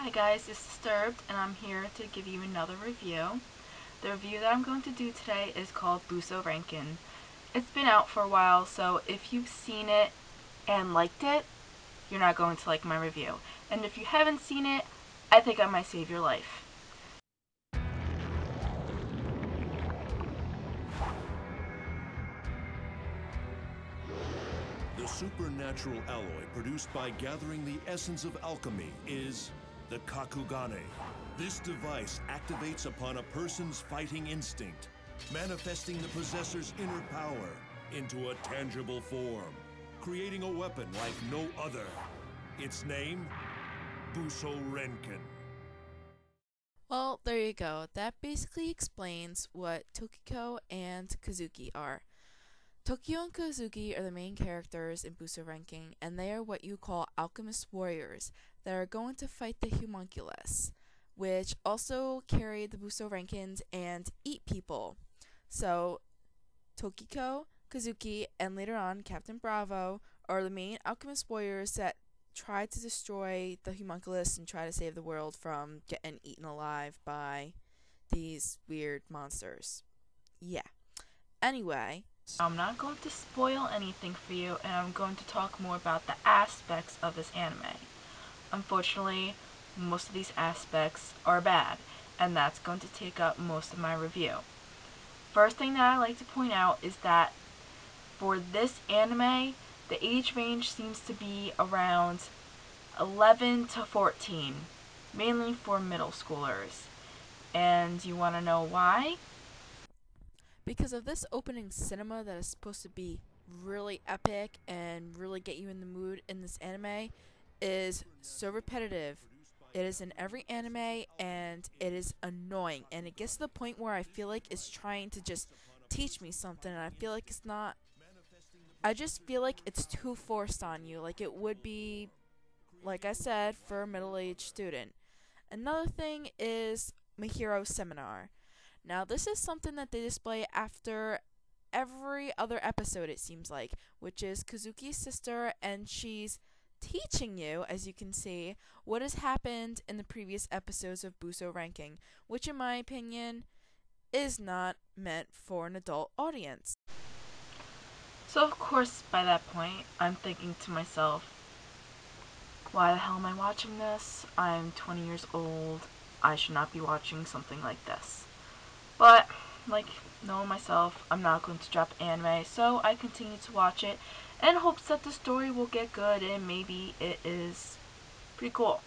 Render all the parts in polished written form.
Hi guys, it's Disturbed, and I'm here to give you another review. The review that I'm going to do today is called Buso Renkin. It's been out for a while, so if you've seen it and liked it, you're not going to like my review. And if you haven't seen it, I think I might save your life. The supernatural alloy produced by gathering the essence of alchemy is the Kakugane. This device activates upon a person's fighting instinct, manifesting the possessor's inner power into a tangible form, creating a weapon like no other. Its name, Buso Renkin. Well, there you go. That basically explains what Tokiko and Kazuki are. Tokio and Kazuki are the main characters in Buso Renkin, and they are what you call alchemist warriors that are going to fight the homunculus, which also carry the Buso Renkins and eat people. So, Tokiko, Kazuki, and later on Captain Bravo are the main alchemist warriors that try to destroy the homunculus and try to save the world from getting eaten alive by these weird monsters. Yeah. Anyway, I'm not going to spoil anything for you, and I'm going to talk more about the aspects of this anime. Unfortunately, most of these aspects are bad, and that's going to take up most of my review. First thing that I like to point out is that for this anime, the age range seems to be around 11 to 14, mainly for middle schoolers. And you want to know why? because of this opening cinema that is supposed to be really epic and really get you in the mood in this anime is so repetitive. It is in every anime and it is annoying, and it gets to the point where I feel like it's trying to just teach me something, and I feel like it's not. I just feel like it's too forced on you, like it would be, like I said, for a middle-aged student. Another thing is Mahiro Seminar. Now, this is something that they display after every other episode, it seems like, which is Kazuki's sister, and she's teaching you, as you can see, what has happened in the previous episodes of Buso Renkin, which, in my opinion, is not meant for an adult audience. So of course, by that point, I'm thinking to myself, why the hell am I watching this? I'm 20 years old. I should not be watching something like this. But, like, knowing myself, I'm not going to drop anime, so I continue to watch it in hopes that the story will get good and maybe it is pretty cool.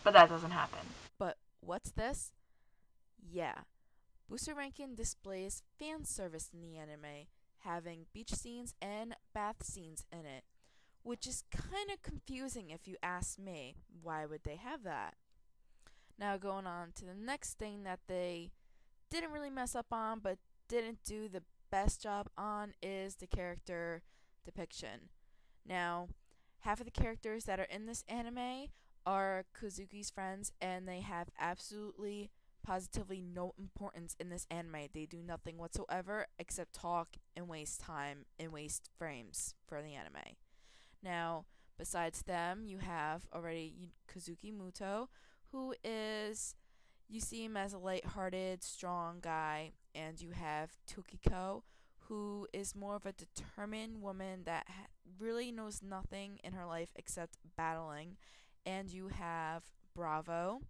But that doesn't happen. But what's this? Yeah, Buso Renkin displays fan service in the anime, having beach scenes and bath scenes in it, which is kind of confusing if you ask me. Why would they have that? Now, going on to the next thing that they didn't really mess up on but didn't do the best job on is the character depiction. Now, half of the characters that are in this anime are Kazuki's friends, and they have absolutely positively no importance in this anime. They do nothing whatsoever except talk and waste time and waste frames for the anime. Now, besides them, you have already Kazuki Muto, who is, you see him as a light-hearted, strong guy, and you have Tokiko, who is more of a determined woman that really knows nothing in her life except battling, and you have Bravo,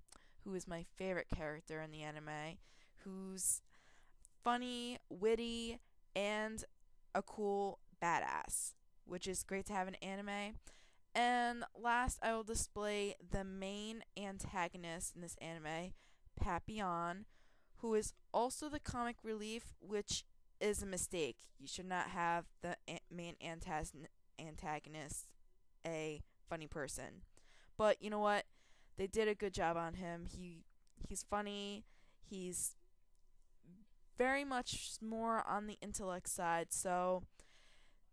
who is my favorite character in the anime, who's funny, witty, and a cool badass, which is great to have in anime. And last, I will display the main antagonist in this anime, Papillon, who is also the comic relief, which is a mistake. You should not have the main antagonist a funny person. But you know what? They did a good job on him. He's funny. He's very much more on the intellect side, so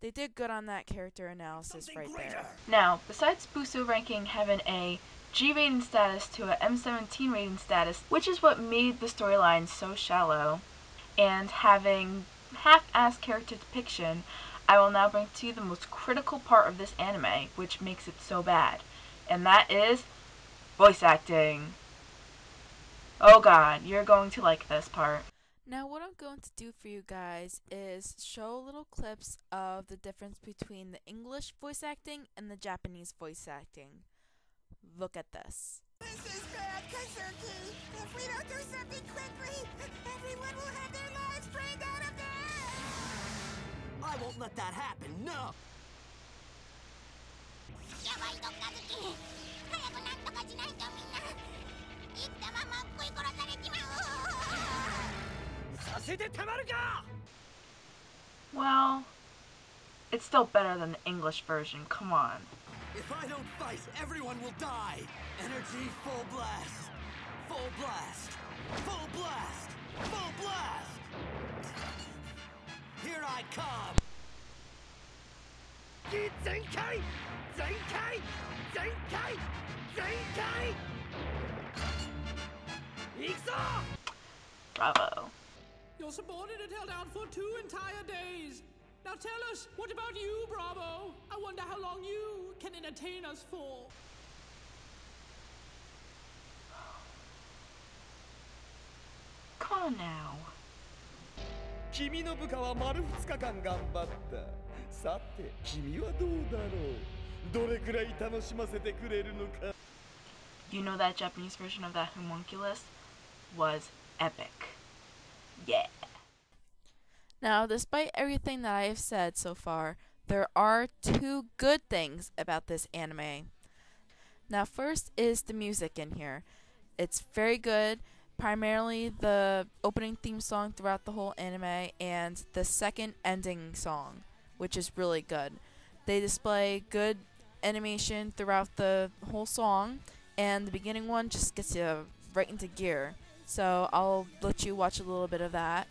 they did good on that character analysis right there. Now, besides Buso Renkin having a G rating status to a M17 rating status, which is what made the storyline so shallow, and having half-assed character depiction, I will now bring to you the most critical part of this anime, which makes it so bad. And that is Voice acting. Oh god, you're going to like this part. Now what I'm going to do for you guys is show little clips of the difference between the English voice acting and the Japanese voice acting. Look at this. This is bad, Kazuki! If we don't do something quickly, everyone will have their lives drained out of them! I won't let that happen, no! Well, it's still better than the English version, come on. If I don't fight, everyone will die! Energy full blast! Full blast! Full blast! Full blast! Here I come! Zenkai! Zenkai! Zenkai! Zenkai! Ikso! Bravo. Your subordinate held out for 2 entire days. Now tell us, what about you, Bravo? I wonder how long you can entertain us for. Come on now. 君の部下は丸2日間頑張った。さて、君はどうだろう。どれくらい楽しませてくれるのか。You know that Japanese version of that homunculus was epic. Yeah. Now, despite everything that I have said so far, there are 2 good things about this anime. Now, first is the music in here. It's very good, primarily the opening theme song throughout the whole anime and the second ending song, which is really good. They display good animation throughout the whole song, and the beginning one just gets you right into gear. So I'll let you watch a little bit of that.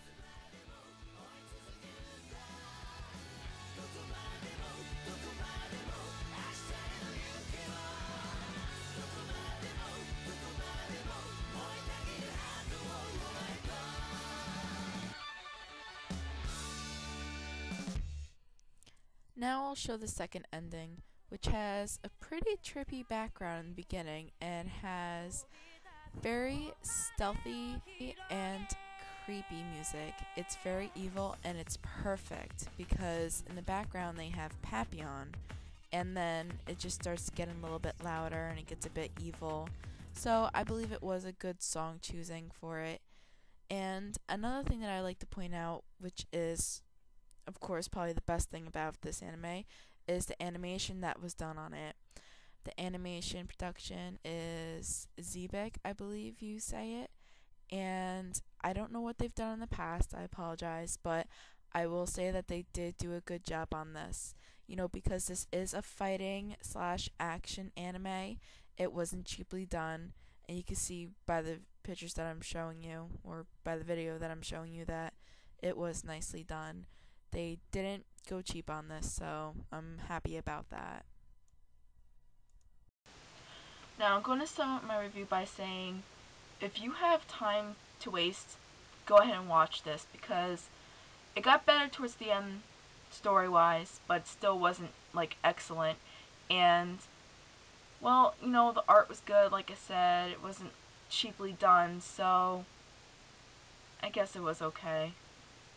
Now I'll show the second ending, which has a pretty trippy background in the beginning and has very stealthy and creepy music. It's very evil and it's perfect because in the background they have Papillon and then it just starts getting a little bit louder and it gets a bit evil. So I believe it was a good song choosing for it. And another thing that I like to point out, which is of course probably the best thing about this anime, is the animation that was done on it. The animation production is Zebek, I believe you say it, and I don't know what they've done in the past, I apologize, but I will say that they did do a good job on this. You know, because this is a fighting / action anime, it wasn't cheaply done, and you can see by the pictures that I'm showing you, or by the video that I'm showing you, that it was nicely done. They didn't go cheap on this, so I'm happy about that. Now I'm going to sum up my review by saying, if you have time to waste, go ahead and watch this, because it got better towards the end story-wise, but still wasn't, like, excellent. And, well, you know, the art was good, like I said, it wasn't cheaply done, so I guess it was okay.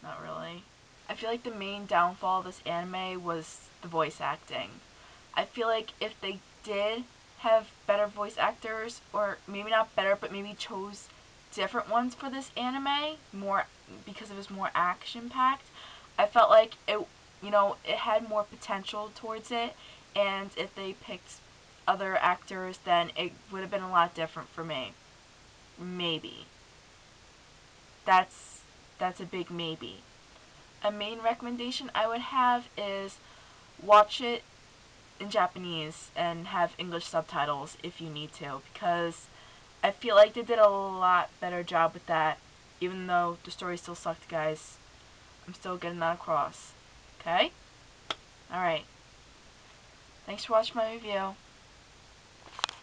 Not really. I feel like the main downfall of this anime was the voice acting. I feel like if they did have better voice actors, or maybe not better, but maybe chose different ones for this anime, more because it was more action-packed, I felt like it, you know, it had more potential towards it, and if they picked other actors, then it would have been a lot different for me. Maybe. That's a big maybe. A main recommendation I would have is watch it in Japanese and have English subtitles if you need to, because I feel like they did a lot better job with that, even though the story still sucked, guys. I'm still getting that across. Okay? Alright. Thanks for watching my review.